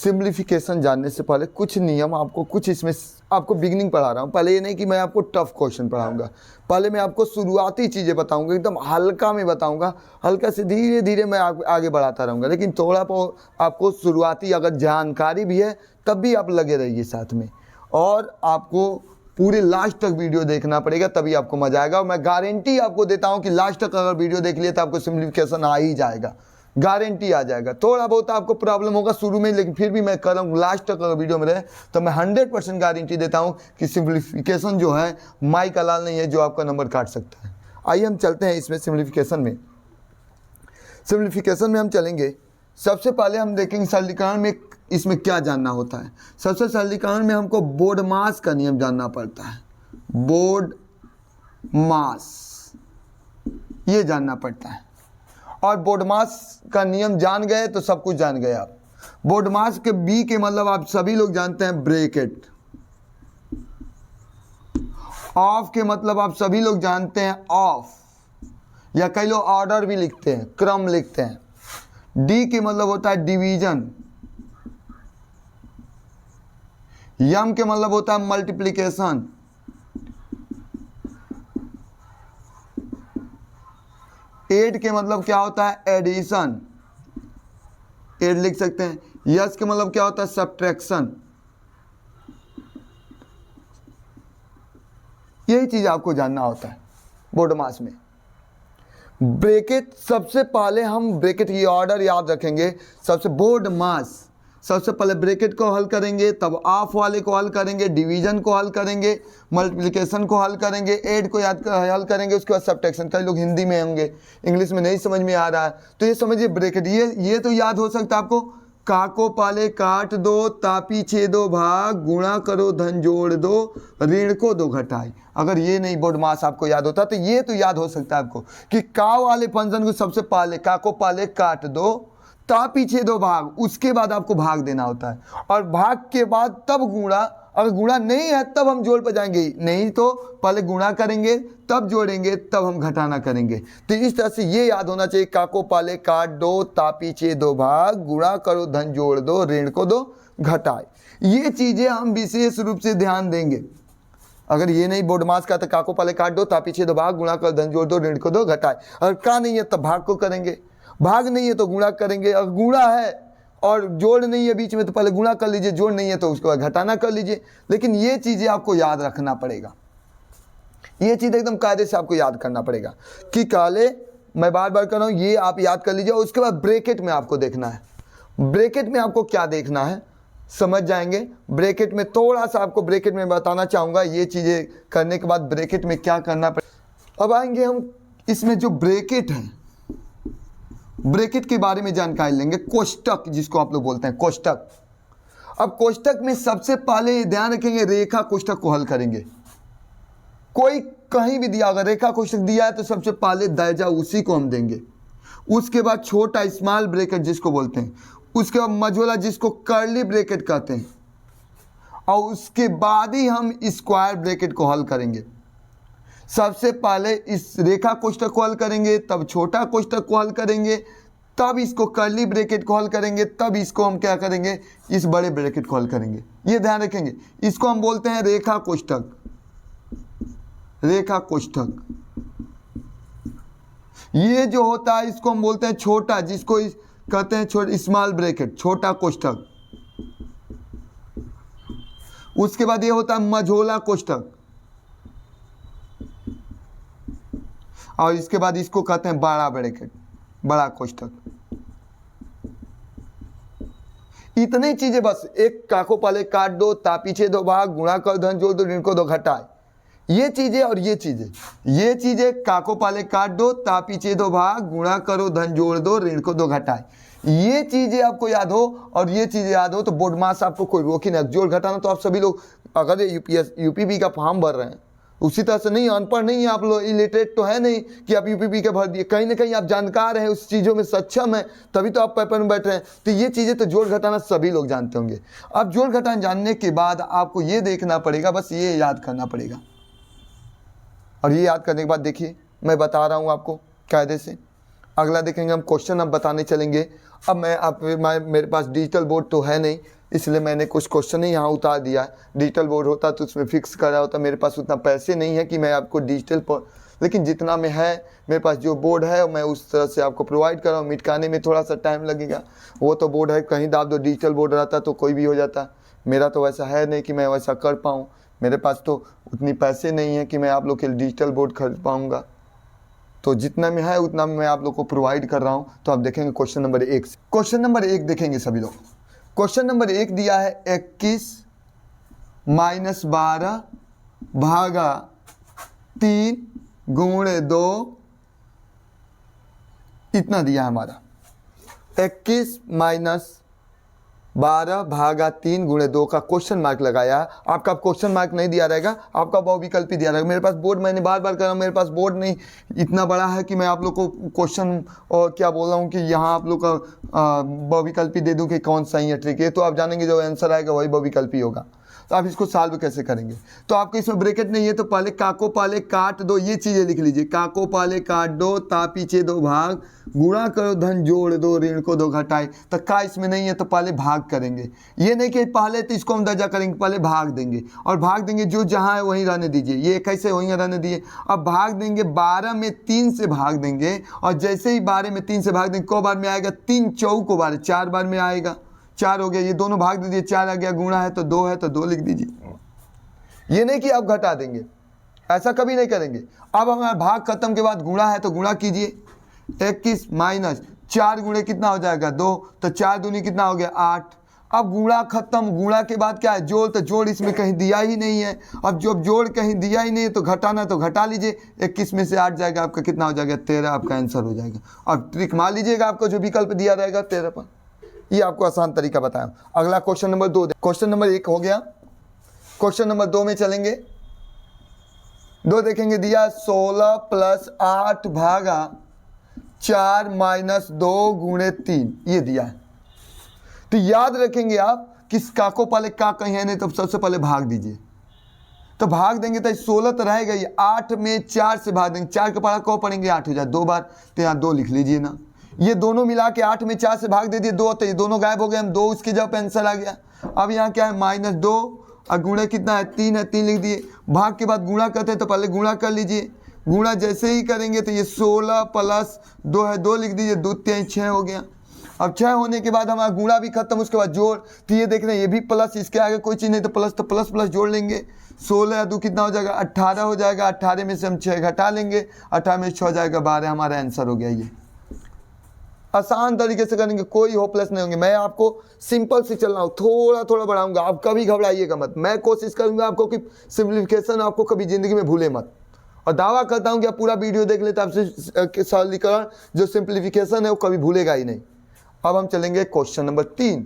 Simplification जानने से पहले कुछ नियम आपको, कुछ इसमें आपको बिगिनिंग पढ़ा रहा हूँ। पहले ये नहीं कि मैं आपको टफ क्वेश्चन पढ़ाऊंगा, पहले मैं आपको शुरुआती चीज़ें बताऊंगा, एकदम हल्का में बताऊंगा, हल्का से धीरे धीरे मैं आगे बढ़ाता रहूँगा। लेकिन थोड़ा आपको शुरुआती अगर जानकारी भी है तब भी आप लगे रहिए साथ में, और आपको पूरे लास्ट तक वीडियो देखना पड़ेगा, तभी आपको मजा आएगा। और मैं गारंटी आपको देता हूँ कि लास्ट तक अगर वीडियो देख लिए तो आपको सिंप्लीफिकेशन आ ही जाएगा, गारंटी आ जाएगा। थोड़ा बहुत आपको प्रॉब्लम होगा शुरू में, लेकिन फिर भी मैं कर रहा हूँ लास्ट तक अगर वीडियो में रहे तो मैं 100% गारंटी देता हूँ कि सिंप्लीफिकेशन जो है माई का लाल नहीं है जो आपका नंबर काट सकता है। आइए हम चलते हैं इसमें सिंप्लीफिकेशन में हम चलेंगे। सबसे पहले हम देखेंगे सरलीकरण में इसमें क्या जानना होता है। सबसे सरलीकरण में हमको बोर्ड मास का नियम जानना पड़ता है, बोर्ड मास ये जानना पड़ता है। और बोर्ड मास का नियम जान गए तो सब कुछ जान गए आप। बोर्ड मास के बी के मतलब आप सभी लोग जानते हैं ब्रैकेट, ऑफ के मतलब आप सभी लोग जानते हैं ऑफ, या कई लोग ऑर्डर भी लिखते हैं, क्रम लिखते हैं। डी के मतलब होता है डिवीजन, यम के मतलब होता है मल्टीप्लिकेशन, एड के मतलब क्या होता है एडिशन, एड लिख सकते हैं। यस के मतलब क्या होता है सब्ट्रैक्शन। यही चीज आपको जानना होता है बोर्ड मास में। ब्रैकेट सबसे पहले हम ब्रैकेट की ऑर्डर याद रखेंगे। सबसे बोर्ड मास सबसे पहले ब्रैकेट को हल करेंगे, तब ऑफ वाले को हल करेंगे, डिवीजन को हल करेंगे, मल्टीप्लिकेशन को हल करेंगे, ऐड को हल करेंगे, उसके बाद सब्ट्रैक्शन। कई लोग हिंदी में होंगे, इंग्लिश में नहीं समझ में आ रहा है तो ये समझिए ब्रैकेट ये तो याद हो सकता है आपको। का को पहले काट दो, तापी छेदो भाग, गुणा करो धन जोड़ दो, ऋण को दो घटाई। अगर ये नहीं बोर्ड मास आपको याद होता तो ये तो याद हो सकता है आपको कि का वाले फंक्शन को सबसे पहले का को पहले काट दो, ता पीछे दो भाग, उसके बाद आपको भाग देना होता है, और भाग के बाद तब गुणा। अगर गुणा नहीं है तब हम जोड़ पर जाएंगे, नहीं तो पहले गुणा करेंगे तब जोड़ेंगे तब हम घटाना करेंगे। तो इस तरह से ये याद होना चाहिए, का को पहले काट दो, ता पीछे दो भाग, गुणा करो धन जोड़ दो, ऋण को दो घटाए। ये चीजें हम विशेष रूप से ध्यान देंगे। अगर ये नहीं बोर्ड मास का तो का को पहले काट दो, ता पीछे दो भाग, गुणा करो धन जोड़ दो, ऋण को दो घटाए। अगर का नहीं है तब भाग को करेंगे, भाग नहीं है तो गुणा करेंगे, अगर गुणा है और जोड़ नहीं है बीच में तो पहले गुणा कर लीजिए, जोड़ नहीं है तो उसके बाद घटाना कर लीजिए। लेकिन ये चीजें आपको याद रखना पड़ेगा, ये चीज एकदम कायदे से आपको याद करना पड़ेगा कि काले मैं बार बार कर रहा हूं, ये आप याद कर लीजिए। उसके बाद ब्रैकेट में आपको देखना है, ब्रैकेट में आपको क्या देखना है समझ जाएंगे। ब्रैकेट में थोड़ा सा आपको ब्रैकेट में बताना चाहूंगा, ये चीजें करने के बाद ब्रैकेट में क्या करना पड़ेगा। अब आएंगे हम इसमें जो ब्रैकेट है, ब्रैकेट के बारे में जानकारी लेंगे। कोष्टक जिसको आप लोग बोलते हैं कोष्टक। अब कोष्टक में सबसे पहले ध्यान रखेंगे रेखा कोष्टक को हल करेंगे। कोई कहीं भी दिया, अगर रेखा कोष्टक दिया है तो सबसे पहले दर्जा उसी को हम देंगे। उसके बाद छोटा स्मॉल ब्रैकेट जिसको बोलते हैं, उसके बाद मझोला जिसको कर्ली ब्रैकेट कहते हैं, और उसके बाद ही हम स्क्वायर ब्रैकेट को हल करेंगे। सबसे पहले इस रेखा कोष्टक को हल करेंगे, तब छोटा कोष्टक को हल करेंगे, तब इसको कर्ली ब्रैकेट को हल करेंगे, तब इसको हम क्या करेंगे इस बड़े ब्रैकेट को हल करेंगे। ये ध्यान रखेंगे, इसको हम बोलते हैं रेखा कोष्टक, रेखा कोष्टक। ये जो होता है इसको हम बोलते हैं छोटा, जिसको कहते हैं छोटा स्मॉल ब्रैकेट, छोटा कोष्टक। उसके बाद ये होता है मझोला कोष्टक, और इसके बाद इसको कहते हैं बड़ा ब्रैकेट, बड़ा कोष्टक। इतनी चीजें बस, एक का को पहले काट दो, ता पीछे दो भाग, गुणा करो धन जोड़ दो, ऋण को दो घटाए। ये चीजें और ये चीजें का को पहले काट दो, ता पीछे दो भाग, गुणा करो धन जोड़ दो, ऋण को दो घटाए। ये चीजें आपको याद हो और ये चीजें याद हो तो बोर्ड मास आपको कोई रोक ही नहीं। जोड़ घटाना तो आप सभी लोग अगर यूपीपी का फॉर्म भर रहे हैं उसी तरह से नहीं, अनपढ़ नहीं है आप लोग, इलिटरेट तो है नहीं कि आप यूपीपी के भर दिए, कहीं ना कहीं आप जानकार हैं, उस चीज़ों में सक्षम है, तभी तो आप पेपर में बैठ रहे हैं। तो ये चीज़ें तो जोड़ घटाना सभी लोग जानते होंगे। अब जोड़ घटाना जानने के बाद आपको ये देखना पड़ेगा, बस ये याद करना पड़ेगा। और ये याद करने के बाद देखिए मैं बता रहा हूँ आपको कायदे से। अगला देखेंगे हम क्वेश्चन, अब बताने चलेंगे। अब मेरे पास डिजिटल बोर्ड तो है नहीं, इसलिए मैंने कुछ क्वेश्चन ही यहाँ उतार दिया है। डिजिटल बोर्ड होता तो उसमें फिक्स करा होता। मेरे पास उतना पैसे नहीं है कि मैं आपको लेकिन जितना में है मेरे पास जो बोर्ड है मैं उस तरह से आपको प्रोवाइड कर रहा हूँ। मिटकाने में थोड़ा सा टाइम लगेगा, वो तो बोर्ड है, कहीं दाब दो डिजिटल बोर्ड रहता तो कोई भी हो जाता। मेरा तो वैसा है नहीं कि मैं वैसा कर पाऊँ, मेरे पास तो उतनी पैसे नहीं है कि मैं आप लोग के लिए डिजिटल बोर्ड खरीद पाऊँगा। तो जितना में है उतना में मैं आप लोग को प्रोवाइड कर रहा हूँ। तो आप देखेंगे क्वेश्चन नंबर 1 से। क्वेश्चन नंबर 1 देखेंगे सभी लोग। क्वेश्चन नंबर 1 दिया है 21 माइनस 12 भागा 3 गुणे 2, इतना दिया है हमारा। 21 माइनस 12 भागा 3 गुणे 2 का क्वेश्चन मार्क लगाया। आपका क्वेश्चन मार्क नहीं दिया रहेगा, आपका बहुविकल्पी दिया रहेगा। मेरे पास बोर्ड, मैंने बार बार कहा मेरे पास बोर्ड नहीं इतना बड़ा है कि मैं आप लोग को क्वेश्चन और क्या बोल रहा हूँ कि यहाँ आप लोग का बहुविकल्पी दे दूँ कि कौन सही है ट्रिक है। तो आप जानेंगे जो आंसर आएगा वही बहुविकल्पी होगा। तो आप इसको सॉल्व कैसे करेंगे? तो आपको इसमें ब्रैकेट नहीं है तो पहले काको पहले काट दो, ये चीज़ें लिख लीजिए। काको पहले काट दो, ता पीछे दो भाग, गुणा करो धन जोड़ दो, ऋण को दो घटाए। तो का इसमें नहीं है तो पहले भाग करेंगे। ये नहीं कि पहले तो इसको हम दर्जा करेंगे, पहले भाग देंगे और भाग देंगे जो जहाँ है वहीं रहने दीजिए। ये कैसे वहीं रहने दिए। अब भाग देंगे 12 में 3 से भाग देंगे और जैसे ही 12 में 3 से भाग देंगे को बार में आएगा 3 चौको 12, 4 बार में आएगा, 4 हो गया। ये दोनों भाग दीजिए, 4 आ गया, गुणा है तो 2 है तो 2 लिख दीजिए। ये नहीं कि आप घटा देंगे, ऐसा कभी नहीं करेंगे। अब हमारा भाग खत्म के बाद गुणा है तो गुणा कीजिए। 21 माइनस 4 गुणे कितना हो जाएगा 2, तो 4 दूनी कितना हो गया 8। अब गुणा खत्म, गुणा के बाद क्या है जोड़, तो जोड़ इसमें कहीं दिया ही नहीं है। अब जब जोड़ कहीं दिया ही नहीं है तो घटाना तो घटा लीजिए। 21 में से 8 जाएगा, आपका कितना हो जाएगा 13, आपका आंसर हो जाएगा। अब ट्रिक मान लीजिएगा, आपको जो विकल्प दिया रहेगा 13 पर। ये आपको आसान तरीका बताया। अगला क्वेश्चन नंबर 2। क्वेश्चन नंबर 1 हो गया। क्वेश्चन नंबर 2 में चलेंगे। 2 देखेंगे दिया 16 प्लस 8 भागा 4 माइनस 2 गुणे 3, ये दिया है। तो याद रखेंगे आप किस का को पहले का कहीं है नहीं तो सबसे पहले भाग दीजिए। तो भाग देंगे तो 16 तो रहेगा, ये 8 में 4 से भाग देंगे, 4 के पढ़ा को पढ़ेंगे 8 हो जाए 2 बार, तो यहाँ 2 लिख लीजिए ना। ये दोनों मिला के 8 में 4 से भाग दे दिए 2, तो ये दोनों गायब हो गए, हम 2 उसके जब आंसर आ गया। अब यहाँ क्या है माइनस 2 और गुणा कितना है 3 है, 3 लिख दिए। भाग के बाद गुणा करते हैं तो पहले गुणा कर लीजिए। गुणा जैसे ही करेंगे तो ये 16 प्लस 2 है 2 लिख दीजिए, 2 3 6 हो गया। अब 6 होने के बाद हमारा गुणा भी खत्म, उसके बाद जोड़, तो ये देख रहे हैं ये भी प्लस, इसके आगे कोई चीज़ नहीं तो प्लस, तो प्लस प्लस जोड़ लेंगे। 16 या 2 कितना हो जाएगा 18 हो जाएगा। 18 में से हम 6 घटा लेंगे, 18 में 6 हो जाएगा 12, हमारा आंसर हो गया। ये आसान तरीके से करेंगे, कोई होपलेस नहीं होंगे। मैं आपको सिंपल से चल रहा हूँ, थोड़ा थोड़ा बढ़ाऊंगा, आप कभी घबराइएगा मत। मैं कोशिश करूंगा आपको कि सिंप्लीफिकेशन आपको कभी ज़िंदगी में भूले मत। और दावा करता हूँ कि आप पूरा वीडियो देख लेते आपसे सरलीकरण जो सिंप्लीफिकेशन है वो कभी भूलेगा ही नहीं। अब हम चलेंगे क्वेश्चन नंबर 3।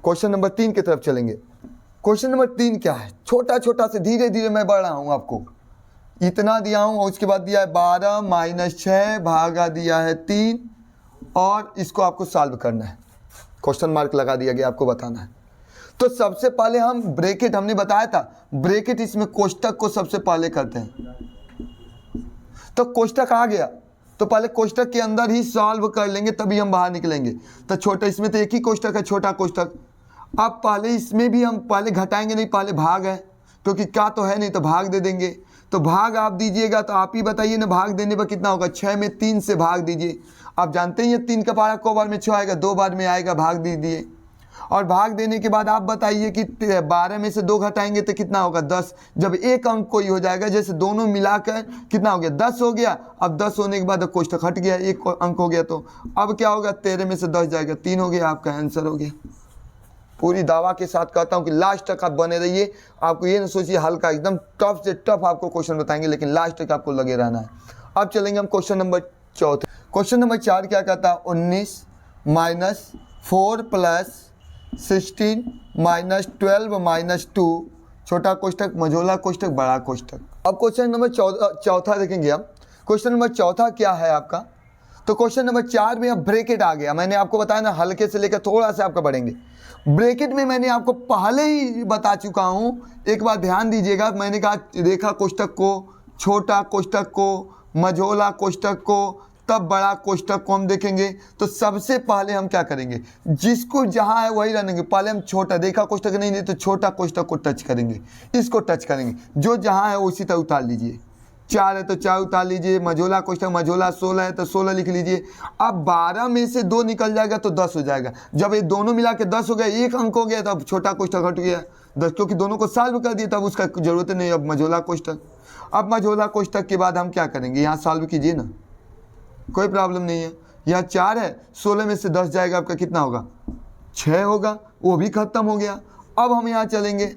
क्वेश्चन नंबर 3 की तरफ चलेंगे। क्वेश्चन नंबर 3 क्या है, छोटा छोटा से धीरे धीरे मैं बढ़ रहा हूँ। आपको इतना दिया हूँ और उसके बाद दिया है 12 माइनस 6 भागा दिया है 3 और इसको आपको सॉल्व करना है। क्वेश्चन मार्क लगा दिया गया, आपको बताना है। तो सबसे पहले हम ब्रैकेट, हमने बताया था ब्रैकेट इसमें कोष्टक को सबसे पहले करते हैं। तो कोष्टक आ गया तो पहले कोष्टक के अंदर ही सॉल्व कर लेंगे तभी हम बाहर निकलेंगे। तो छोटा, इसमें तो एक ही कोष्टक है छोटा कोष्टक। अब पहले इसमें भी हम पहले घटाएंगे नहीं, पहले भाग है क्योंकि क्या तो है नहीं तो भाग दे देंगे। तो भाग आप दीजिएगा तो आप ही बताइए ना, भाग देने पर कितना होगा 6 में 3 से भाग दीजिए। आप जानते ही 3 का पारा को बार में 6 आएगा, 2 बार में आएगा, भाग दीजिए। और भाग देने के बाद आप बताइए कि 12 में से 2 घटाएंगे तो कितना होगा 10। जब एक अंक कोई हो जाएगा, जैसे दोनों मिलाकर कितना हो गया 10 हो गया। अब 10 होने के बाद कोष्टक हट गया, एक अंक हो गया। तो अब क्या होगा 13 में से 10 जाएगा 3 हो गया, आपका आंसर हो गया। पूरी दावा के साथ कहता हूँ कि लास्ट तक आप बने रहिए। आपको ये ना सोचिए हल्का, एकदम टफ से टफ आपको क्वेश्चन बताएंगे, लेकिन लास्ट तक आपको लगे रहना है। अब चलेंगे हम क्वेश्चन नंबर 4। क्वेश्चन नंबर 4 क्या कहता है 19 माइनस 4 प्लस 16 माइनस 12 माइनस 2, छोटा कोष्टक, मझोला कोष्टक, बड़ा कोष्टक। अब क्वेश्चन नंबर 4 देखेंगे हम। क्वेश्चन नंबर 4 क्या है आपका, तो क्वेश्चन नंबर 4 में अब ब्रैकेट आ गया। मैंने आपको बताया ना हल्के से लेकर थोड़ा सा आपका बढ़ेंगे। ब्रैकेट में मैंने आपको पहले ही बता चुका हूँ, एक बार ध्यान दीजिएगा। मैंने कहा रेखा कोष्टक को, छोटा कोष्टक को, मझोला कोष्टक को, तब बड़ा कोष्ठक को हम देखेंगे। तो सबसे पहले हम क्या करेंगे, जिसको जहाँ है वही रहने, पहले हम छोटा रेखा कोष्ठक नहीं तो छोटा कोष्ठक को टच करेंगे, इसको टच करेंगे, जो जहाँ है उसी तरह उतार लीजिए। 4 है तो 4 उतार लीजिए, मझोला कोष्ठक मझोला 16 है तो 16 लिख लीजिए। अब 12 में से 2 निकल जाएगा तो 10 हो जाएगा। जब ये दोनों मिला के 10 हो गया, एक अंक हो गया, तब छोटा कोष्ठक हट गया 10, क्योंकि दोनों को सॉल्व कर दिया, तब उसका जरूरत नहीं। अब मझोला कोष्ठक, अब मझोला कोष्ठक के बाद हम क्या करेंगे, यहाँ सॉल्व कीजिए ना, कोई प्रॉब्लम नहीं है। यहाँ 4 है, 16 में से 10 जाएगा, आपका कितना होगा 6 होगा, वो भी खत्म हो गया। अब हम यहाँ चलेंगे,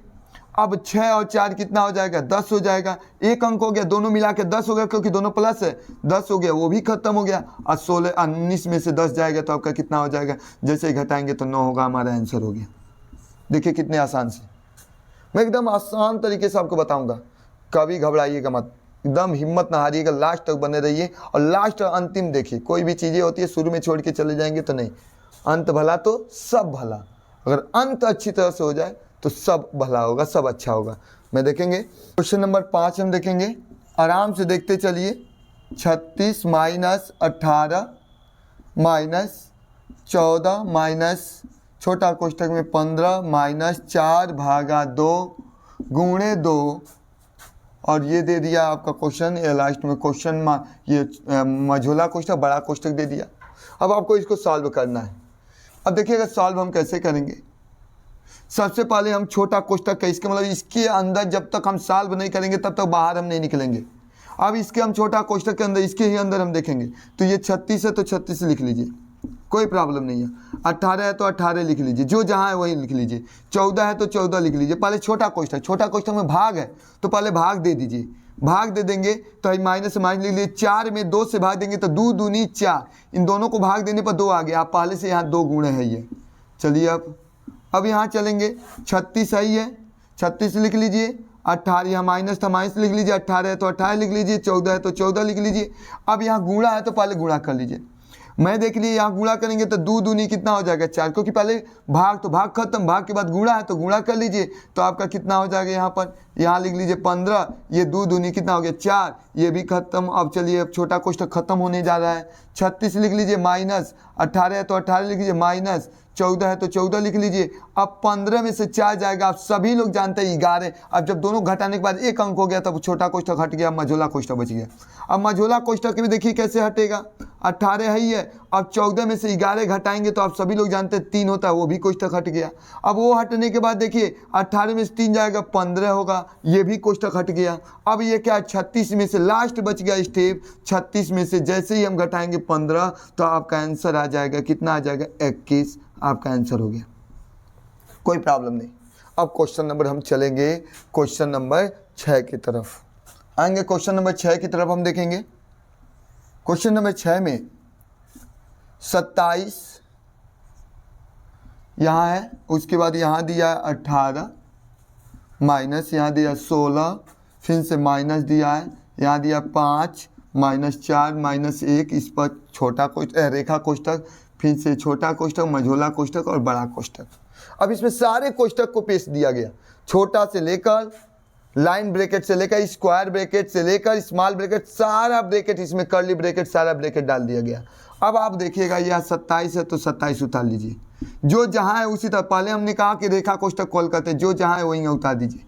अब 6 और 4 कितना हो जाएगा 10 हो जाएगा, एक अंक हो गया, दोनों मिला के 10 हो गया, क्योंकि दोनों प्लस है, 10 हो गया, वो भी खत्म हो गया। और 19 में से 10 जाएगा तो आपका कितना हो जाएगा, जैसे ही घटाएंगे तो 9 होगा, हमारा आंसर हो गया। देखिए कितने आसान से, मैं एकदम आसान तरीके से आपको बताऊंगा, कभी घबराइएगा मत, एकदम हिम्मत ना हारिएगा, लास्ट तक बने रहिए और लास्ट अंतिम देखिए। कोई भी चीज़ें होती है शुरू में छोड़ के चले जाएंगे तो नहीं, अंत भला तो सब भला, अगर अंत अच्छी तरह से हो जाए तो सब भला होगा, सब अच्छा होगा। मैं देखेंगे क्वेश्चन नंबर 5 हम देखेंगे, आराम से देखते चलिए। 36 माइनस 18 माइनस 14 माइनस छोटा कोष्ठक में 15 माइनस 4 भागा 2 गुणे 2, और ये दे दिया आपका क्वेश्चन, ये लास्ट में क्वेश्चन ये मझोला कोष्ठक बड़ा कोष्ठक दे दिया। अब आपको इसको सॉल्व करना है। अब देखिएगा सॉल्व हम कैसे करेंगे। सबसे पहले हम छोटा कोष्ठक का, इसके मतलब इसके अंदर जब तक हम सॉल्व नहीं करेंगे तब तक बाहर हम नहीं निकलेंगे। अब इसके हम छोटा कोष्ठक के अंदर, इसके ही अंदर हम देखेंगे। तो ये 36 है तो 36 लिख लीजिए, कोई प्रॉब्लम नहीं है। 18 है तो 18 लिख लीजिए, जो जहाँ है वही लिख लीजिए। 14 है तो 14 लिख लीजिए। पहले छोटा कोष्ठक, छोटा कोष्ठक में भाग है तो पहले भाग दे दीजिए, भाग दे देंगे तो माइनस से माइनस लिख लीजिए। 4 में 2 से भाग देंगे तो 2 दूनी 4, इन दोनों को भाग देने पर 2 आ गया। आप पहले से यहाँ 2 गुणे है ये। चलिए अब यहाँ चलेंगे, 36 सही है, 36 लिख लीजिए। 18 यहाँ माइनस था, माइनस लिख लीजिए। 18 है तो 18 लिख लीजिए। 14 है तो 14 लिख लीजिए। अब यहाँ गुणा है तो पहले गुणा कर लीजिए। मैं देख लिए यहाँ गुणा करेंगे तो 2 दूनी कितना हो जाएगा 4, क्योंकि पहले भाग तो भाग खत्म, भाग के बाद गुणा है तो गुणा कर लीजिए। तो आपका कितना हो जाएगा यहाँ पर, यहाँ लिख लीजिए 15, ये 2 दूनी कितना हो गया 4, ये भी खत्म। अब चलिए अब छोटा कोष्ठक खत्म होने जा रहा है। 36 लिख लीजिए माइनस 18 है तो 18 लिख लीजिए, माइनस 14 है तो 14 लिख लीजिए। अब 15 में से 4 जाएगा, आप सभी लोग जानते हैं 11। अब जब दोनों घटाने के बाद एक अंक हो गया तब छोटा कोष्ठक हट गया, मझोला कोष्ठक बच गया। अब मझोला कोष्ठक में देखिए कैसे हटेगा, 18 है ही है। अब 14 में से 11 घटाएंगे तो आप सभी लोग जानते हैं 3 होता है, वो भी कोष्ठक हट गया। अब वो हटने के बाद देखिए 18 में से 3 जाएगा 15 होगा, ये भी कोष्ठक हट गया। अब ये क्या 36 में से लास्ट बच गया स्टेप, 36 में से जैसे ही हम घटाएंगे 15 तो आपका आंसर आ जाएगा, कितना आ जाएगा 21, आपका आंसर हो गया, कोई प्रॉब्लम नहीं। अब क्वेश्चन नंबर हम चलेंगे क्वेश्चन नंबर 6 की तरफ आएंगे। क्वेश्चन नंबर 6 की तरफ हम देखेंगे। क्वेश्चन नंबर 6 में 27 यहाँ है, उसके बाद यहाँ दिया 18 माइनस यहाँ दिया 16, फिर से माइनस दिया है, यहाँ दिया 5 माइनस 4 माइनस 1, इस पर छोटा कोष्ठक रेखा कोष्ठक, फिर से छोटा कोष्ठक, मझोला कोष्ठक और बड़ा कोष्ठक। अब इसमें सारे कोष्ठक को पेश दिया गया, छोटा से लेकर लाइन ब्रैकेट से लेकर स्क्वायर ब्रैकेट से लेकर स्मॉल ब्रैकेट, सारा ब्रैकेट इसमें कर्ली ब्रैकेट सारा ब्रैकेट डाल दिया गया। अब आप देखिएगा यह 27 है तो 27 उतार लीजिए, जो जहाँ है उसी तरह। पहले हमने कहा कि रेखा कोष्ठक कॉल करते हैं, जो जहाँ है वहीं उतार दीजिए।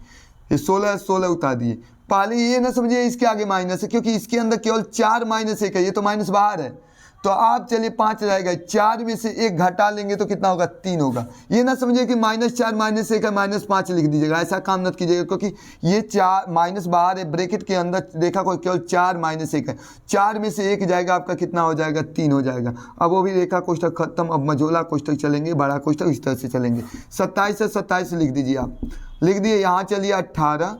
ये 16 उतार दिए। पहले ये ना समझिए इसके आगे माइनस है, क्योंकि इसके अंदर केवल 4 माइनस 1 है, ये तो माइनस बाहर है। तो आप चलिए 5 रहेगा, 4 में से 1 घटा लेंगे तो कितना होगा 3 होगा। ये ना समझिए कि -4 -1 है -5 लिख दीजिएगा, ऐसा काम मत कीजिएगा, क्योंकि ये 4 माइनस बाहर है, ब्रैकेट के अंदर देखा कोई केवल 4 -1 है। 4 में से 1 जाएगा, आपका कितना हो जाएगा 3 हो जाएगा। अब वो भी रेखा कोष्ठक खत्म। अब मझोला कोष्ठक चलेंगे, बड़ा कोष्ठक इस तरह से चलेंगे। 27 से 27 लिख दीजिए, आप लिख दिए। यहाँ चलिए 18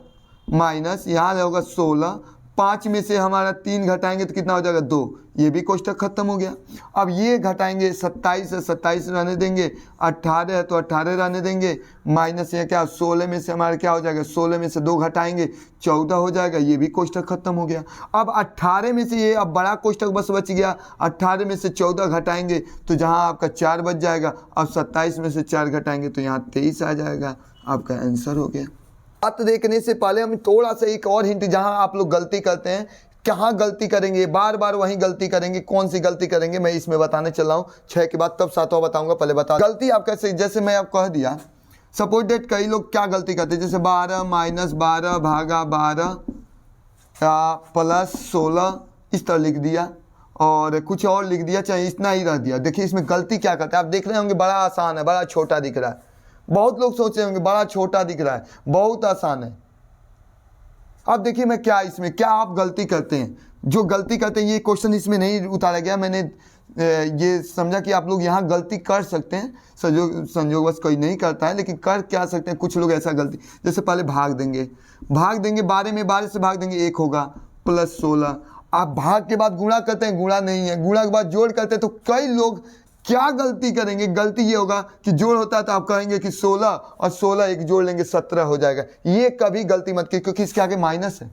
माइनस यहाँ होगा 16, 5 में से हमारा 3 घटाएंगे तो कितना हो जाएगा 2, ये भी कोष्ठक खत्म हो गया। अब ये घटाएंगे 27 है 27 रहने देंगे, 18 है तो 18 रहने देंगे, माइनस ये क्या 16 में से हमारा क्या हो जाएगा 16 में से 2 घटाएंगे 14 हो जाएगा, ये भी कोष्ठक खत्म हो गया। अब 18 में से ये अब बड़ा कोष्ठक बस बच गया, 18 में से 14 घटाएंगे तो जहाँ आपका 4 बच जाएगा। अब 27 में से 4 घटाएंगे तो यहाँ 23 आ जाएगा, आपका आंसर हो गया। बात देखने से पहले हम थोड़ा सा एक और हिंट, जहां आप लोग गलती करते हैं, कहाँ गलती करेंगे, बार बार वही गलती करेंगे, कौन सी गलती करेंगे मैं इसमें बताने चल रहा हूँ। 6 के बाद तब 7वां बताऊंगा, पहले बता गलती आप कैसे, जैसे मैं आपको कह दिया सपोज डेट कई लोग क्या गलती करते हैं, जैसे 12 माइनस 12 भागा 12 प्लस 16 इस तरह लिख दिया और कुछ और लिख दिया, चाहे इतना ही रह दिया। देखिए इसमें गलती क्या करते हैं, आप देख रहे होंगे बड़ा आसान है, बड़ा छोटा दिख रहा है। बहुत लोग सोच रहे होंगे बड़ा छोटा दिख रहा है, बहुत आसान है। अब देखिए मैं क्या इसमें क्या आप गलती करते हैं, जो गलती करते हैं ये क्वेश्चन इसमें नहीं उतारा गया, मैंने ये समझा कि आप लोग यहाँ गलती कर सकते हैं, संयोगवश कोई नहीं करता है, लेकिन कर क्या सकते हैं कुछ लोग ऐसा गलती, जैसे पहले भाग देंगे 12 में 12 से भाग देंगे 1 होगा प्लस 16। आप भाग के बाद गुणा करते हैं, गुणा नहीं है, गुणा के बाद जोड़ करते हैं। तो कई लोग क्या गलती करेंगे, गलती ये होगा कि जोड़ होता है तो आप कहेंगे कि 16 और 16 एक जोड़ लेंगे 17 हो जाएगा। ये कभी गलती मत कीजिए क्योंकि इसके आगे माइनस है,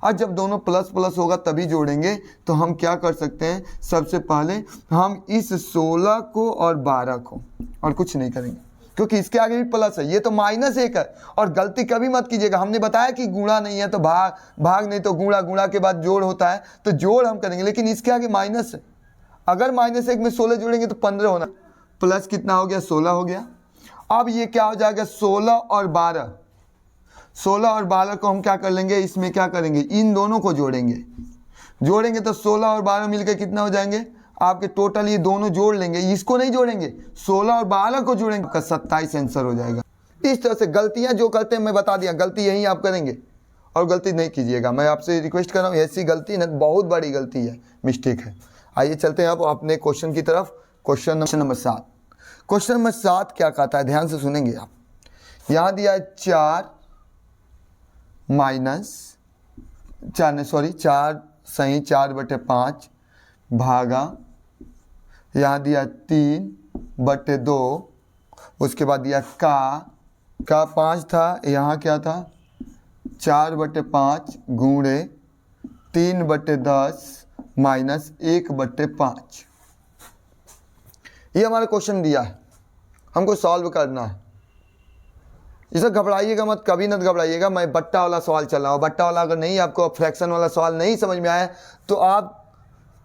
और जब दोनों प्लस प्लस होगा तभी जोड़ेंगे। तो हम क्या कर सकते हैं, सबसे पहले हम इस 16 को और 12 को और कुछ नहीं करेंगे क्योंकि इसके आगे भी प्लस है, ये तो -1 है। और गलती कभी मत कीजिएगा, हमने बताया कि गुणा नहीं है तो भाग नहीं तो गुणा, गुणा के बाद जोड़ होता है तो जोड़ हम करेंगे, लेकिन इसके आगे माइनस है। अगर -1 में 16 जोड़ेंगे तो 15 होना, प्लस कितना हो गया 16 हो गया। अब ये क्या हो जाएगा 16 और 12, 16 और 12 को हम क्या कर लेंगे, इसमें क्या करेंगे इन दोनों को जोड़ेंगे तो 16 और 12 मिलकर कितना हो जाएंगे आपके, टोटल ये दोनों जोड़ लेंगे, इसको नहीं जोड़ेंगे 16 और 12 को जोड़ेंगे, आपका 27 आंसर हो जाएगा। इस तरह से गलतियां जो करते हैं मैं बता दिया, गलती यही आप करेंगे और गलती नहीं कीजिएगा। मैं आपसे रिक्वेस्ट कर रहा हूँ, ऐसी गलती ना बहुत बड़ी गलती है, मिस्टेक है। आइए चलते हैं अब अपने क्वेश्चन की तरफ। क्वेश्चन नंबर 7, क्वेश्चन नंबर 7 क्या कहता है, ध्यान से सुनेंगे आप। यहाँ दिया है 4 4/5 भागा, यहाँ दिया 3/2, उसके बाद दिया का 5 था, यहाँ क्या था 4/5 गुणे 3/10 माइनस 1/5। ये हमारा क्वेश्चन दिया है, हमको सॉल्व करना है। इसे घबराइएगा मत, कभी मत घबराइएगा। मैं बट्टा वाला सवाल चल रहा हूँ, बट्टा वाला अगर नहीं, आपको फ्रैक्शन वाला सवाल नहीं समझ में आया तो आप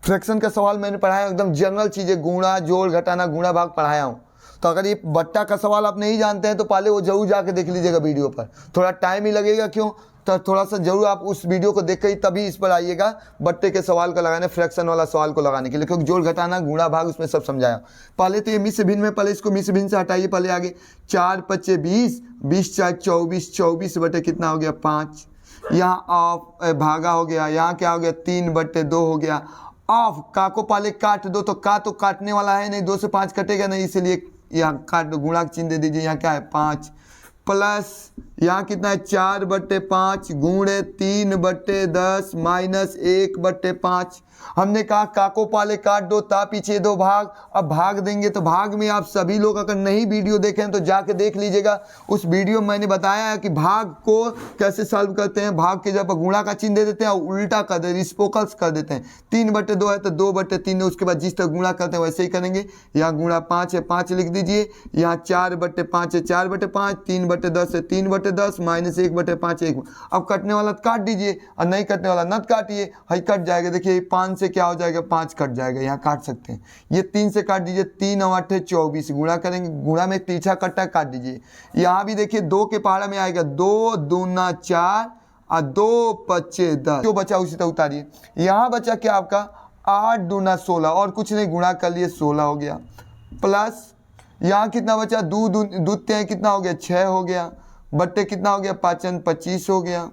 फ्रैक्शन का सवाल मैंने पढ़ाया एकदम जनरल चीज़ें, गुणा जोड़ घटाना गुणा भाग पढ़ाया हूँ। तो अगर ये बट्टा का सवाल आप नहीं जानते हैं तो पहले वो जरूर जाके देख लीजिएगा वीडियो पर, थोड़ा टाइम ही लगेगा, क्यों तो थोड़ा सा जरूर आप उस वीडियो को देख कर तभी इस पर आइएगा बट्टे के सवाल को लगाने, फ्रैक्शन वाला सवाल को लगाने के लिए, क्योंकि जोड़ घटाना गुणा भाग उसमें सब समझाया। पहले तो ये मिश्र भिन्न में, पहले इसको मिश्र भिन्न से हटाइए, पहले आगे 4×5 20, 20×4 24, 24 बटे कितना हो गया 5, यहाँ ऑफ भागा हो गया, यहाँ क्या हो गया 3/2 हो गया। ऑफ का को पहले काट दो, तो का तो काटने वाला है नहीं, 2 से 5 कटेगा नहीं, इसलिए यहाँ काट दो, गुणा चिन्ह दे दीजिए। यहाँ क्या है 5 प्लस यहाँ कितना है 4/5 गुणे 3/10 माइनस 1/5। हमने कहा काको पाले काट दो, ता पीछे दो भाग। अब भाग देंगे तो भाग में आप सभी लोग अगर नहीं वीडियो देखें तो जाके देख लीजिएगा, उस वीडियो में मैंने बताया है कि भाग को कैसे सॉल्व करते हैं। भाग के जब गुणा का चिन्ह दे देते हैं और उल्टा कर देते हैं, रिस्पोकल्स कर देते हैं। 3/2 है तो 2/3 है, उसके बाद जिस तरह गुणा करते हैं वैसे ही करेंगे। यहाँ गुणा 5 है 5 लिख दीजिए, यहाँ 4/5 है 4/5, 3/10 है 3/10 माइनस 1/5 1। अब कटने वाला काट दीजिए और नहीं कटने वाला नत काटिए, हई कट जाएगा। देखिए 5 से क्या हो जाएगा 5 कट जाएगा, यहाँ काट सकते हैं। ये 3 से काट दीजिए, 3 और 8 24, गुणा करेंगे, गुणा में तीछा कट्टा काट दीजिए। यहाँ भी देखिए 2 के पहाड़ा में आएगा 2 दूना 4 और 2 पच्चे 10, जो बचा उसी तरह उतारिए। यहाँ बचा क्या आपका 8 दूना 16 और कुछ नहीं, गुणा कर लिए 16 हो गया। प्लस यहाँ कितना बचा दूध कितना हो गया 6 हो गया, बट्टे कितना हो गया 5 25 हो गया।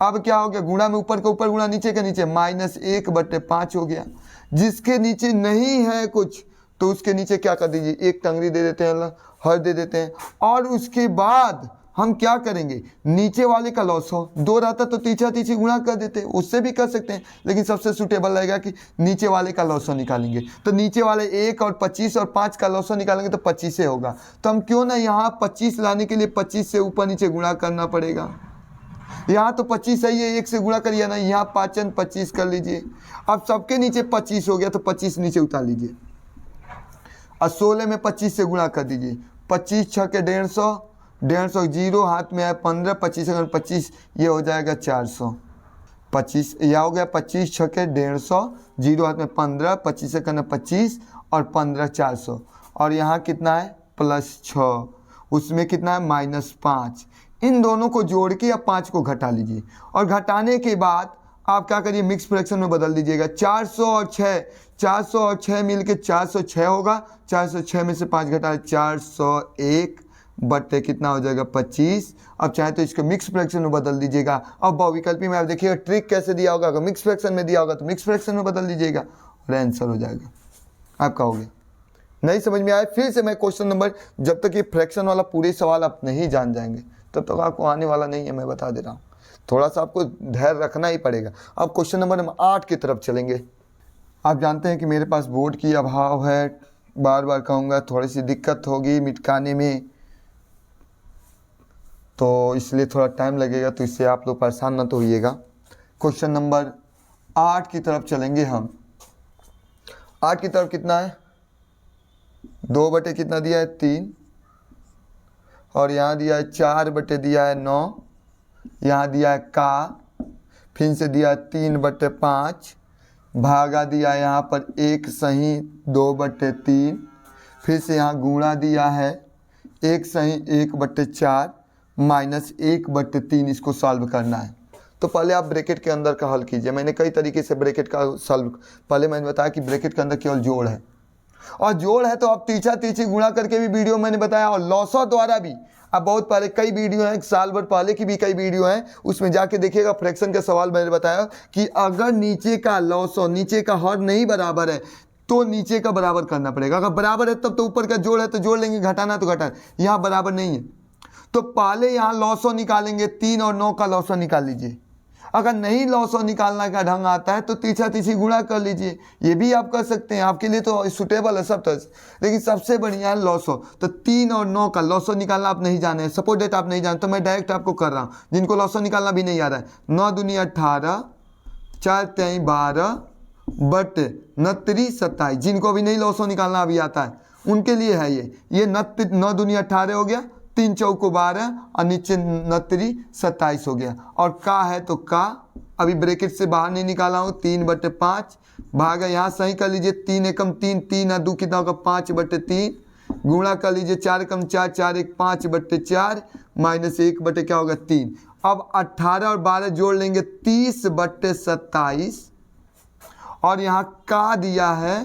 अब क्या हो गया गुणा में ऊपर का ऊपर गुणा नीचे के नीचे, माइनस 1/5 हो गया। जिसके नीचे नहीं है कुछ तो उसके नीचे क्या कर दीजिए, एक टंगरी दे देते हैं, हर दे देते हैं। और उसके बाद हम क्या करेंगे, नीचे वाले का लॉस हो, 2 रहता तो तीछा तीछी गुणा कर देते, उससे भी कर सकते हैं, लेकिन सबसे सूटेबल रहेगा कि नीचे वाले का लॉस निकालेंगे। तो नीचे वाले 1 और 25 और 5 का लॉस निकालेंगे तो 25 से होगा। तो हम क्यों ना यहाँ 25 लाने के लिए 25 से ऊपर नीचे गुणा करना पड़ेगा। यहाँ तो 25 सही है, 1 से गुणा करिए ना, यहाँ 5 25 कर लीजिए। अब सबके नीचे 25 हो गया तो 25 नीचे उतार लीजिए और 16 में 25 से गुणा कर दीजिए। 25 6 के 150 जीरो हाथ में है 15, 25 अगर 25 ये हो जाएगा 400। 25, यह हो गया 25 छके 150, जीरो हाथ में 15, 25 से करना 25 और 15 400, और यहाँ कितना है +6, उसमें कितना है -5। इन दोनों को जोड़ के अब 5 को घटा लीजिए, और घटाने के बाद आप क्या करिए मिक्स फ्रैक्शन में बदल दीजिएगा। 400 और 6 मिल के 406 होगा, 406 में से 5 घटा 401 बटे कितना हो जाएगा 25। अब चाहे तो इसको मिक्स फ्रैक्शन में बदल दीजिएगा। अब बहुविकल्पी में आप देखिएगा ट्रिक कैसे दिया होगा, अगर मिक्स फ्रैक्शन में दिया होगा तो मिक्स फ्रैक्शन में बदल दीजिएगा और आंसर हो जाएगा आपका। हो गया। नहीं समझ में आया फिर से मैं क्वेश्चन नंबर, जब तक ये फ्रैक्शन वाला पूरे सवाल आप नहीं जान जाएंगे तब तक आपको आने वाला नहीं है, मैं बता दे रहा हूँ। थोड़ा सा आपको धैर्य रखना ही पड़ेगा। अब क्वेश्चन नंबर 8 की तरफ चलेंगे। आप जानते हैं कि मेरे पास बोर्ड की अभाव है, बार बार कहूँगा थोड़ी सी दिक्कत होगी मिटकाने में, तो इसलिए थोड़ा टाइम लगेगा, तो इससे आप लोग परेशान ना तो होइएगा। क्वेश्चन नंबर 8 की तरफ चलेंगे हम। 8 की तरफ कितना है 2 बटे कितना दिया है 3, और यहाँ दिया है 4 बटे दिया है 9, यहाँ दिया है का, फिर से दिया है 3 बटे 5, भागा दिया है यहाँ पर 1 सही 2 बटे 3, फिर से यहाँ गुणा दिया है 1 सही 1 बटे 4 -1 बटे 3। इसको सॉल्व करना है तो पहले आप ब्रैकेट के अंदर का हल कीजिए। मैंने कई तरीके से ब्रैकेट का सॉल्व, पहले मैंने बताया कि ब्रैकेट के अंदर केवल जोड़ है, और जोड़ है तो आप तीछा तीछी गुणा करके भी वीडियो मैंने बताया, और लॉसो द्वारा भी अब बहुत पहले कई वीडियो हैं, साल भर पहले की भी कई वीडियो हैं, उसमें जाके देखिएगा। फ्रैक्शन का सवाल मैंने बताया कि अगर नीचे का लॉसो, नीचे का हर नहीं बराबर है तो नीचे का बराबर करना पड़ेगा। अगर बराबर है तब तो ऊपर का जोड़ है तो जोड़ लेंगे, घटाना तो घटाना। यहाँ बराबर नहीं है तो पहले यहाँ लॉसो निकालेंगे, 3 और 9 का लॉसो निकाल लीजिए। अगर नहीं लॉसो निकालना का ढंग आता है तो तीछा तीछी गुणा कर लीजिए, ये भी आप कर सकते हैं, आपके लिए तो सुटेबल है सब तरह से, लेकिन सबसे बढ़िया है लॉसो। तो 3 और 9 का लॉसो निकालना आप नहीं जाने, सपोज डेट आप नहीं जानते तो मैं डायरेक्ट आपको कर रहा हूँ, जिनको लॉसो निकालना भी नहीं आ रहा है। 9 दूनी 18, 4 तेई 12 बटे 29 27, जिनको भी नहीं लॉसो निकालना अभी आता है उनके लिए है ये 9 दूनी 18 हो गया, 3 चौको 12 और नीचे 29 27 हो गया, और का है तो का अभी ब्रैकेट से बाहर नहीं निकाला हूँ, 3 बटे 5 भागा यहाँ सही कर लीजिए, 3 एकम 3, 3 और 2 कितना होगा 5 बटे 3, गुणा कर लीजिए 4 एकम 4, 4 एक 5 बटे 4 -1 बटे क्या होगा 3। अब 18 और 12 जोड़ लेंगे 30 बटे 27, और यहाँ का दिया है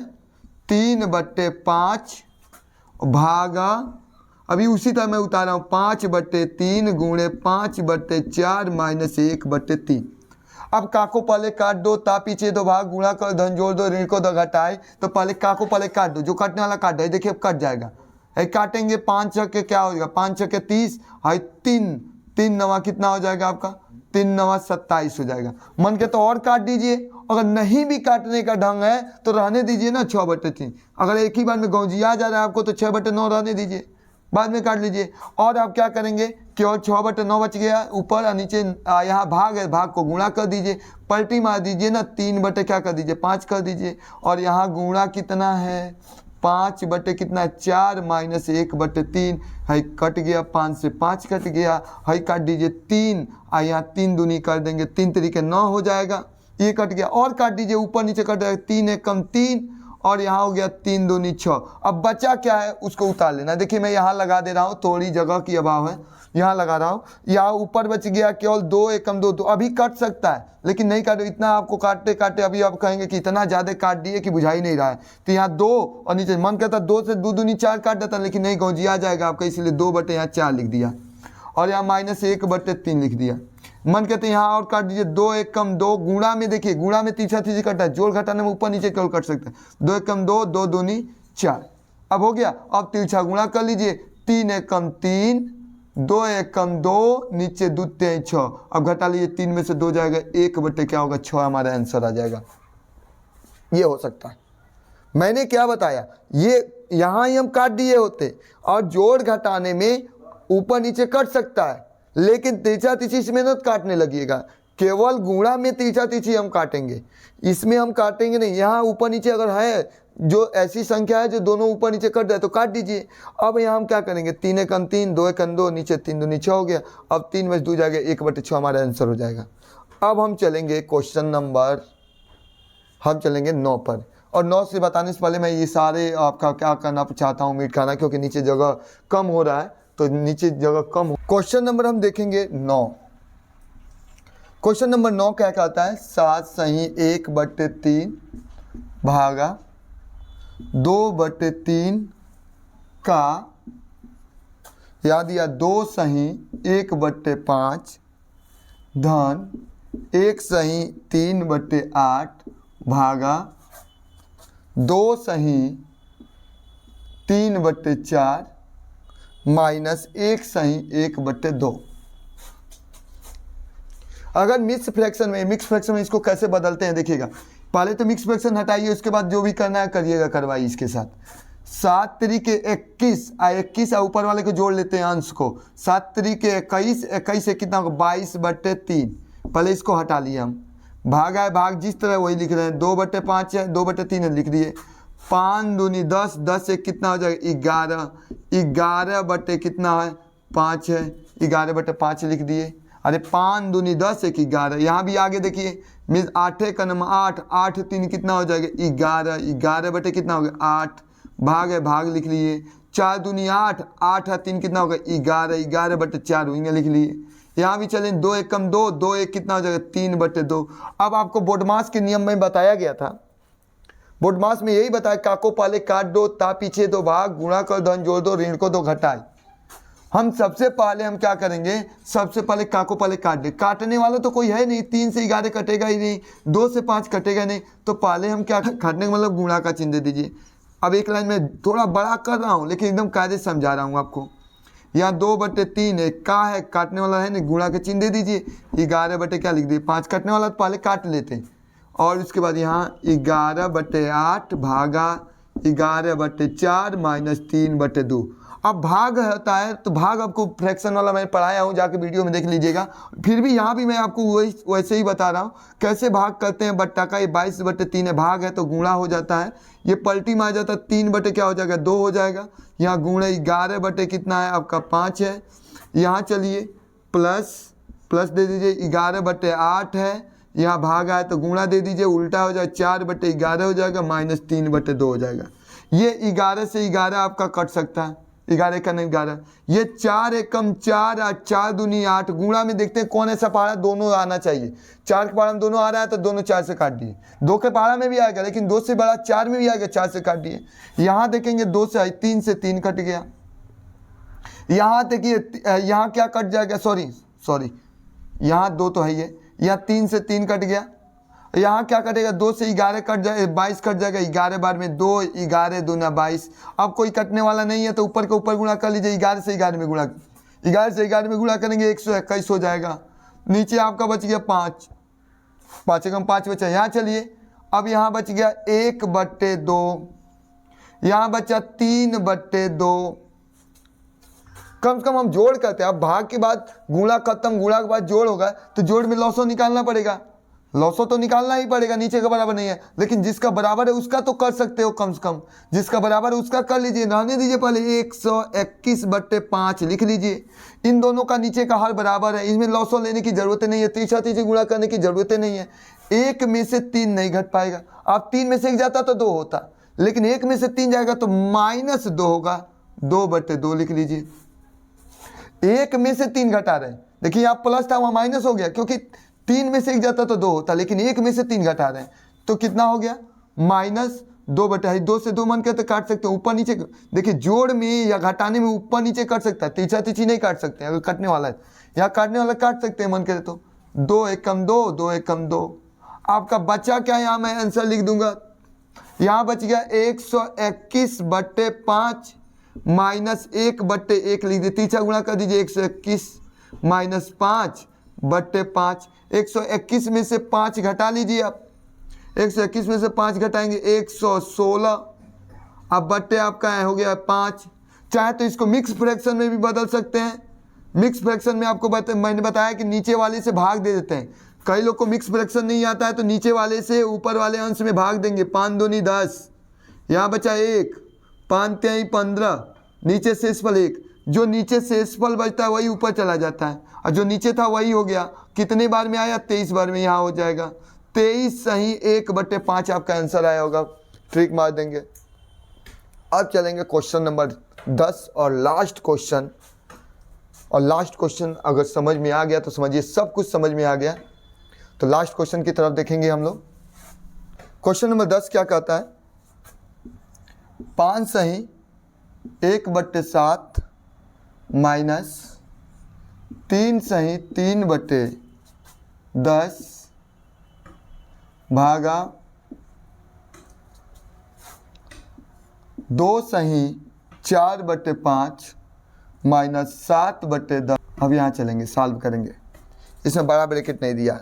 3 बटे 5 भागा, अभी उसी तरह मैं उतारा हूँ 5 बटे 3 गुणे 5 बटे 4 -1 बटे 3। अब का को पहले काट दो, ता पीछे दो भाग, गुणा कर धन जोड़ दो, ऋण को दो घटाए, तो पहले का को पहले काट दो, जो काटने वाला काट दो, देखिए अब कट जाएगा। है काटेंगे 5 छक्के क्या हो जाएगा 5 छक्के 30, है 3 नवा कितना हो जाएगा आपका 3 नवा 27 हो जाएगा। मन के तो और काट दीजिए, अगर नहीं भी काटने का ढंग है तो रहने दीजिए ना 6 बटे 3। अगर एक ही बार में गौजिया जा रहा है आपको तो 6 बटे 9 रहने दीजिए, बाद में काट लीजिए। और आप क्या करेंगे केवल 6 बटे 9 बच गया, ऊपर और नीचे यहाँ भाग है, भाग को गुणा कर दीजिए, पलटी मार दीजिए ना, 3 बटे क्या कर दीजिए 5 कर दीजिए, और यहाँ गुणा कितना है 5 बटे कितना 4 -1 बटे 3 है, कट गया 5 से 5 कट गया, है काट दीजिए 3, यहाँ 3 दूनी कर देंगे 3 तरीके 9 हो जाएगा, ये कट गया, और काट दीजिए ऊपर नीचे कट जाएगा 3 एकम 3, और यहाँ हो गया 3 दूनी 6। अब बचा क्या है उसको उतार लेना। देखिए मैं यहाँ लगा दे रहा हूँ, थोड़ी जगह की अभाव है, यहाँ लगा रहा हूँ, यहाँ ऊपर बच गया केवल 2 एकम 2, तो अभी कट सकता है लेकिन नहीं काटे, इतना आपको काटते काटते अभी आप कहेंगे कि इतना ज़्यादा काट दिए कि बुझा ही नहीं रहा है, तो यहाँ 2 और नीचे मन करता 2 से 2 दूनी 4 काट देता, लेकिन नहीं गौजिया जाएगा आपका, इसलिए 2 बटे यहाँ 4 लिख दिया, और यहाँ -1 बटे 3 लिख दिया। मन कहते हैं यहाँ और काट दीजिए 2 एकम 2, गुणा में देखिए गुणा में तीसरा चीज कटा है, जोड़ घटाने में ऊपर नीचे केवल कट सकते हैं, 2 एकम 2, 2 दूनी 4, अब हो गया। अब तिरछा गुणा कर लीजिए, 3 एकम 3, 2 एकम 2, नीचे 2 3 6, अब घटा लीजिए 3 में से 2 जाएगा 1 बटे क्या होगा 6, हमारा आंसर आ जाएगा। ये हो सकता है, मैंने क्या बताया, ये यहाँ ही हम काट दिए होते, और जोड़ घटाने में ऊपर नीचे कट सकता है, लेकिन तीछा तीछी इसमें न काटने लगिएगा, केवल गुणा में तीछा तीछी हम काटेंगे, इसमें हम काटेंगे नहीं। यहाँ ऊपर नीचे अगर है जो ऐसी संख्या है जो दोनों ऊपर नीचे कट जाए तो काट दीजिए। अब यहाँ हम क्या करेंगे 3 एकम 3, 2 एकम 2, नीचे 3 दूनी 6 हो गया, अब 3 में 2 जाएगा 1 बटे 6, हमारा आंसर हो जाएगा। अब हम चलेंगे क्वेश्चन नंबर, हम चलेंगे 9 पर। और 9 से बताने से पहले मैं ये सारे आपका क्या करना चाहता हूँ मीट खाना, क्योंकि नीचे जगह कम हो रहा है, तो नीचे जगह कम हो। क्वेश्चन नंबर हम देखेंगे 9। क्वेश्चन नंबर 9 क्या कहता है, 7 सही 1/3 भागा 2/3 का, याद दिया 2 सही 1/5 धन 1 सही 3/8 भागा 2 सही 3/4 माइनस 1 सही 1/2। अगर मिक्स फ्रैक्शन में इसको कैसे बदलते हैं देखिएगा। पहले तो मिक्स फ्रैक्शन हटाइए, उसके बाद जो भी करना है करिएगा, करवाइए इसके साथ। 7 त्रिक 21 21 ऊपर वाले को जोड़ लेते हैं अंश को। 7 त्रिक 21 21 से कितना होगा 22/3। पहले इसको हटा लिए हम, भाग है भाग जिस तरह वही लिख रहे हैं। 2/5 है, 2/3 लिख दिए। 5 दूनी 10, 10 से कितना हो जाएगा 11, 11 बटे कितना है 5 है, 11/5 लिख दिए। अरे 5 दूनी 10 1 11। यहाँ भी आगे देखिए मीन्स 8 का नंबर 8, 8 3 कितना हो जाएगा 11, 11 बटे कितना हो गया 8, भाग है भाग लिख लिए। 4 दूनी 8, 8 है 3 कितना होगा 11, 11/4 वहीं लिख लिए। यहाँ भी चलें 2 1 कम 2, 2 1 कितना हो जाएगा 3/2। अब आपको बोडमास के नियम में बताया गया था, बोडमास में यही बताया काको पहले काट दो, ता पीछे दो भाग, गुणा कर धन जोड़ दो, ऋण को दो घटाए। हम सबसे पहले हम क्या करेंगे, सबसे पहले काको पहले काट दे। काटने वाला तो कोई है नहीं, 3 से 11 कटेगा ही नहीं, 2 से 5 कटेगा नहीं, तो पहले हम क्या काटने का मतलब गुणा का चिन्ह दे दीजिए। अब एक लाइन में थोड़ा बड़ा कर रहा हूँ लेकिन एकदम कायदे से समझा रहा हूँ आपको। यहाँ 2/3 है, का है काटने वाला है नहीं, गुणा के चिन्ह दे दीजिए। 11 बटे क्या लिख दिए 5, काटने वाला तो पहले काट लेते। और उसके बाद यहाँ 11/8 भागा 11/4 माइनस 3/2। अब भाग होता है तो भाग आपको फ्रैक्शन वाला मैं पढ़ाया हूँ, जाके वीडियो में देख लीजिएगा। फिर भी यहाँ भी मैं आपको वैसे ही बता रहा हूँ कैसे भाग करते हैं। बट्टा का ये 22/3 है, भाग है तो गुणा हो जाता है, ये पलटी में आ जाता है 3 बटे क्या हो जाएगा 2 हो जाएगा। यहाँ गुणा 11 बटे कितना है आपका 5 है। यहाँ चलिए प्लस दे दीजिए 11/8 है, यहाँ भाग आए तो गुणा दे दीजिए, उल्टा हो जाएगा 4/11 हो जाएगा माइनस 3/2 हो जाएगा। ये 11 से 11 आपका कट सकता है, 11 का नहीं 11। ये 4 एकम 4, 4 दूनी 8, गुणा में देखते हैं कौन ऐसा पहाड़ा दोनों आना चाहिए। 4 के पहाड़ा में दोनों आ रहा है तो दोनों 4 से काट दिए। 2 के पहाड़ा में भी आएगा लेकिन 2 से बड़ा 4 में भी आएगा, 4 से काट दिए। यहाँ देखेंगे 2 से 3 से 3 कट गया। यहाँ देखिए यहाँ क्या कट जाएगा, सॉरी यहाँ 2 तो है ये, यहाँ 3 से 3 कट गया। यहाँ क्या कटेगा 2 से 11 कट जाए 22 कट जाएगा, 11 बार में 2, 11 दूना 22। अब कोई कटने वाला नहीं है तो ऊपर के ऊपर गुणा कर लीजिए, 11 से 11 में गुणा, 11 से 11 में गुणा करेंगे 121 हो जाएगा। नीचे आपका बच गया 5, 5 एकम 5 बचा। यहाँ चलिए अब यहाँ बच गया 1/2, यहाँ बचा 3/2। कम से कम हम जोड़ करते हैं। अब भाग के बाद गुणा खत्म, गुणा के बाद जोड़ होगा तो जोड़ में लॉसो निकालना पड़ेगा, लॉसो तो निकालना ही पड़ेगा, नीचे का बराबर नहीं है। लेकिन जिसका बराबर है उसका तो कर सकते हो, कम से कम जिसका बराबर है उसका कर लीजिए। रहने दीजिए पहले 121/5 लिख लीजिए। इन दोनों का नीचे का हर बराबर है, इसमें लॉसो लेने की जरूरत नहीं है, तीसरा गुणा करने की जरूरत नहीं है। 1 में से 3 नहीं घट पाएगा। अब 3 में से 1 जाता तो 2 होता, लेकिन 1 में से 3 जाएगा तो -2 होगा, 2/2 लिख लीजिए। 1 में से 3 घटा रहे हैं, देखिए यहाँ प्लस था वहाँ माइनस हो गया, क्योंकि 3 में से 1 जाता तो 2 होता, लेकिन 1 में से 3 घटा रहे हैं तो कितना हो गया -2/2। 2 से 2 मन के तो काट सकते हैं ऊपर नीचे। देखिए जोड़ में या घटाने में ऊपर नीचे कट सकता है, तीसरा तीसरी नहीं काट सकते। अगर कटने वाला है या काटने वाला काट सकते हैं मन करे तो। 2 एकम 2, 2 एकम 2। आपका बचा क्या, यहाँ मैं आंसर लिख दूंगा। यहाँ बच गया 121/5 माइनस 1/1 लिख दीजिए, तीसरा गुणा कर दीजिए 121 माइनस 5/5। 121 में से 5 घटा लीजिए आप, 121 में से 5 घटाएंगे 116। अब बट्टे आपका हो गया 5। चाहे तो इसको मिक्स फ्रैक्शन में भी बदल सकते हैं। मिक्स फ्रैक्शन में आपको मैंने बताया कि नीचे वाले से भाग दे देते हैं। कई लोग को मिक्स फ्रैक्शन नहीं आता है तो नीचे वाले से ऊपर वाले अंश में भाग देंगे। 5 दूनी 10, यहाँ बचा 1, 5 3 15, नीचे शेष फल 1, जो नीचे शेषफल बचता है वही ऊपर चला जाता है, और जो नीचे था वही हो गया। कितने बार में आया? 23 बार में यहाँ हो जाएगा। 23 सही 1/5 आपका आंसर आया होगा। ट्रिक मार देंगे। अब चलेंगे क्वेश्चन नंबर 10 और लास्ट क्वेश्चन। और लास्ट क्वेश्चन अगर समझ में आ गया तो समझिए सब कुछ समझ में आ गया। तो लास्ट क्वेश्चन की तरफ देखेंगे हम लोग। क्वेश्चन नंबर 10 क्या कहता है? 5 सही 1/7 माइनस 3 सही 3/10 भागा 2 सही 4/5 माइनस 7/10। अब यहाँ चलेंगे, सॉल्व करेंगे। इसमें बड़ा ब्रैकेट नहीं दिया,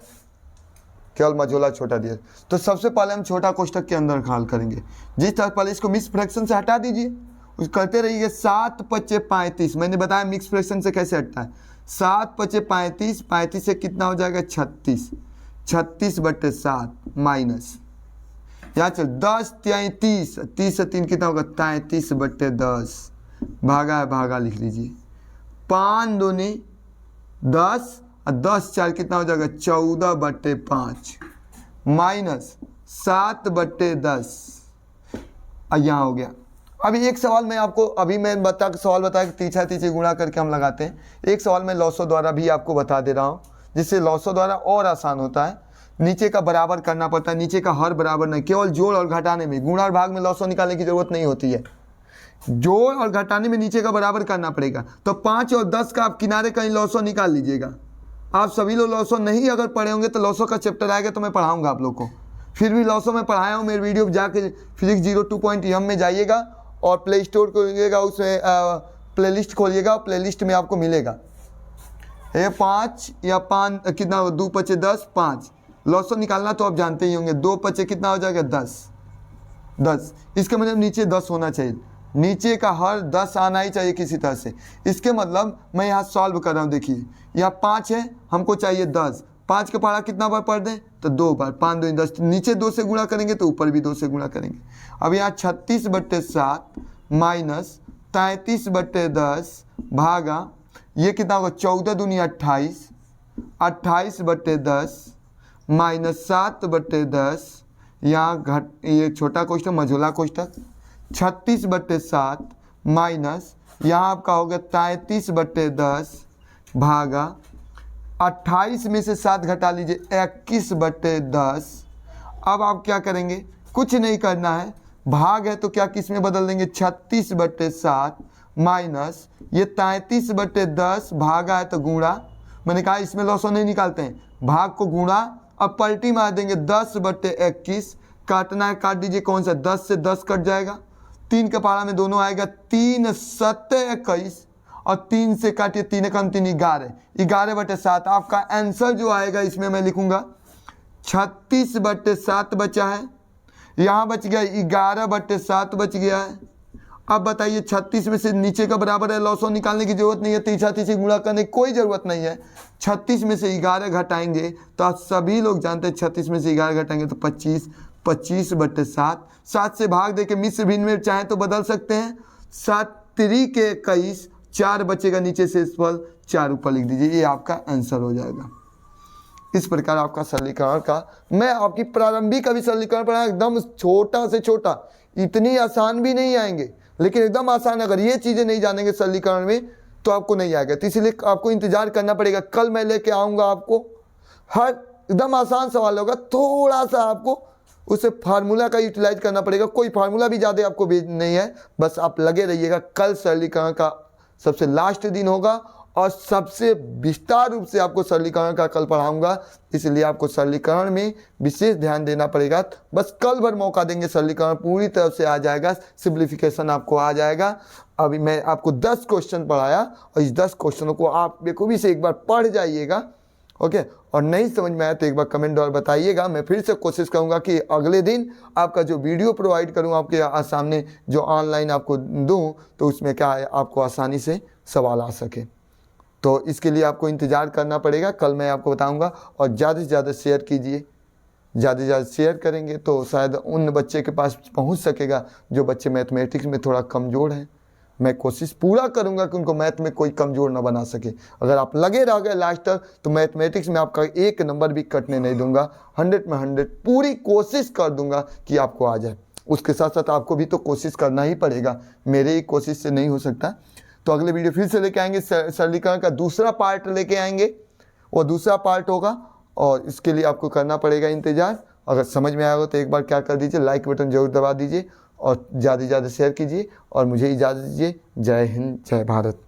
केवल मझोला छोटा दिया। तो सबसे पहले हम छोटा कोष्ठक के अंदर हल करेंगे। जिस तरह पहले इसको मिक्स फ्रैक्शन से हटा दीजिए, उस करते रहिए। 7×5 = 35। मैंने बताया मिक्स फ्रैक्शन से कैसे हटता है। 7×5 = 35। 35 से कितना हो जाएगा? 36। 36/7 माइनस यहाँ चल 10 × 30। 30 से 3 कितना होगा? 33/10 भागा भागा लिख लीजिए। 5 दूनी 10 और 10 4 कितना हो जाएगा? 14/5 माइनस 7/10। और यहाँ हो गया। अभी एक सवाल मैं आपको, अभी मैं सवाल बताया कि तीसरा तीसरे गुणा करके हम लगाते हैं। एक सवाल मैं लॉसो द्वारा भी आपको बता दे रहा हूँ, जिससे लॉसो द्वारा और आसान होता है। नीचे का बराबर करना पड़ता है, नीचे का हर बराबर नहीं, केवल जोड़ और घटाने में। गुणा और भाग में लॉसो निकालने की जरूरत नहीं होती है। जोड़ और घटाने में नीचे का बराबर करना पड़ेगा। तो 5 और 10 का आप किनारे कहीं लॉसो निकाल लीजिएगा। आप सभी लोग लॉसो नहीं अगर पढ़े होंगे तो लॉसो का चैप्टर आएगा तो मैं पढ़ाऊंगा आप लोग को। फिर भी लॉसो में पढ़ाया हूँ, मेरे वीडियो जाके फिजिक्स 02.m में जाइएगा और प्ले स्टोर खोलिएगा, उसमें प्लेलिस्ट खोलिएगा, प्लेलिस्ट में आपको मिलेगा। ये 5 या 5 कितना हो? 2×5 = 10। 5 लॉसो निकालना तो आप जानते ही होंगे। 2×5 कितना हो जाएगा? 10। इसका मतलब नीचे 10 होना चाहिए। नीचे का हर 10 आना ही चाहिए किसी तरह से। इसके मतलब मैं यहाँ सॉल्व कर रहा हूँ। देखिए यहाँ 5 है, हमको चाहिए 10। 5 का पहाड़ा कितना बार पढ़ दें? तो 2 बार। 5 2 10। नीचे 2 से गुणा करेंगे तो ऊपर भी 2 से गुणा करेंगे। अब यहाँ 36/7 माइनस 33/10 भागा ये कितना होगा? 14 दूनी 28। 28/10 माइनस 7/10। यहाँ ये छोटा कोष्ठक मझोला कोष्ठक। 36/7 माइनस यहाँ आपका होगा 33/10 भागा 28 में से 7 घटा लीजिए 21/10। अब आप क्या करेंगे? कुछ नहीं करना है, भाग है तो क्या किस में बदल देंगे? 36/7 माइनस ये 33/10 भागा है तो गुणा। मैंने कहा इसमें लॉसो नहीं निकालते हैं, भाग को गुणा। अब पलटी मार देंगे 10/21। काटना है काट दीजिए। कौन सा? 10 से 10 कट जाएगा। 3 के पहाड़ा में दोनों आएगा। 3 7 21 और 3 से काटिए 3 कम 3 11। 11/7 आपका आंसर जो आएगा इसमें मैं लिखूंगा 36/7 बचा है। यहाँ बच गया 11/7 बच गया है। अब बताइए 36 में से नीचे का बराबर है, लॉसो निकालने की जरूरत नहीं है, तीसरा तीसरी गुणा करने की कोई जरूरत नहीं है। 36 में से 11 घटाएंगे तो आप सभी लोग जानते हैं 36 में से 11 घटाएंगे तो 25। 25/7 7 से भाग दे के मिश्र भिन्न में चाहे तो बदल सकते हैं। 7 3 के 21 4 बचेगा नीचे से फल 4 ऊपर लिख दीजिए। ये आपका आंसर हो जाएगा। इस प्रकार आपका सरलीकरण का मैं आपकी प्रारंभिक अभी सरलीकरण पढ़ा, एकदम छोटा से छोटा, इतनी आसान भी नहीं आएंगे लेकिन एकदम आसान। अगर ये चीज़ें नहीं जानेंगे सरलीकरण में तो आपको नहीं आएगा। तो इसलिए आपको इंतजार करना पड़ेगा। कल मैं लेके आऊँगा आपको, हर एकदम आसान सवाल होगा, थोड़ा सा आपको उसे फार्मूला का यूटिलाइज करना पड़ेगा। कोई फार्मूला भी ज़्यादा आपको नहीं है, बस आप लगे रहिएगा। कल सरलीकरण का सबसे लास्ट दिन होगा और सबसे विस्तार रूप से आपको सरलीकरण का कल पढ़ाऊंगा। इसलिए आपको सरलीकरण में विशेष ध्यान देना पड़ेगा। बस कल भर मौका देंगे, सरलीकरण पूरी तरह से आ जाएगा, सिंप्लीफिकेशन आपको आ जाएगा। अभी मैं आपको 10 क्वेश्चन पढ़ाया और इस 10 क्वेश्चनों को आप बेखूबी से एक बार पढ़ जाइएगा। ओके, और नहीं समझ में आया तो एक बार कमेंट द्वारा बताइएगा। मैं फिर से कोशिश करूंगा कि अगले दिन आपका जो वीडियो प्रोवाइड करूं आपके सामने, जो ऑनलाइन आपको दूं, तो उसमें क्या है आपको आसानी से सवाल आ सके। तो इसके लिए आपको इंतज़ार करना पड़ेगा। कल मैं आपको बताऊंगा। और ज़्यादा से ज़्यादा शेयर कीजिए। ज़्यादा से ज़्यादा शेयर करेंगे तो शायद उन बच्चे के पास पहुंच सकेगा जो बच्चे मैथमेटिक्स में थोड़ा कमज़ोर हैं। मैं कोशिश पूरा करूंगा कि उनको मैथ में कोई कमज़ोर ना बना सके। अगर आप लगे रह गए लास्ट तक तो मैथमेटिक्स में आपका एक नंबर भी कटने नहीं दूंगा। 100 में 100 पूरी कोशिश कर दूंगा कि आपको आ जाए। उसके साथ साथ आपको भी तो कोशिश करना ही पड़ेगा, मेरे ही कोशिश से नहीं हो सकता। तो अगले वीडियो फिर से लेके आएंगे, सरलीकरण का दूसरा पार्ट लेके आएंगे, वो दूसरा पार्ट होगा और इसके लिए आपको करना पड़ेगा इंतज़ार। अगर समझ में आया हो तो एक बार क्या कर दीजिए, लाइक बटन जरूर दबा दीजिए और ज़्यादा से ज़्यादा शेयर कीजिए और मुझे इजाज़त दीजिए। जय हिंद, जय भारत।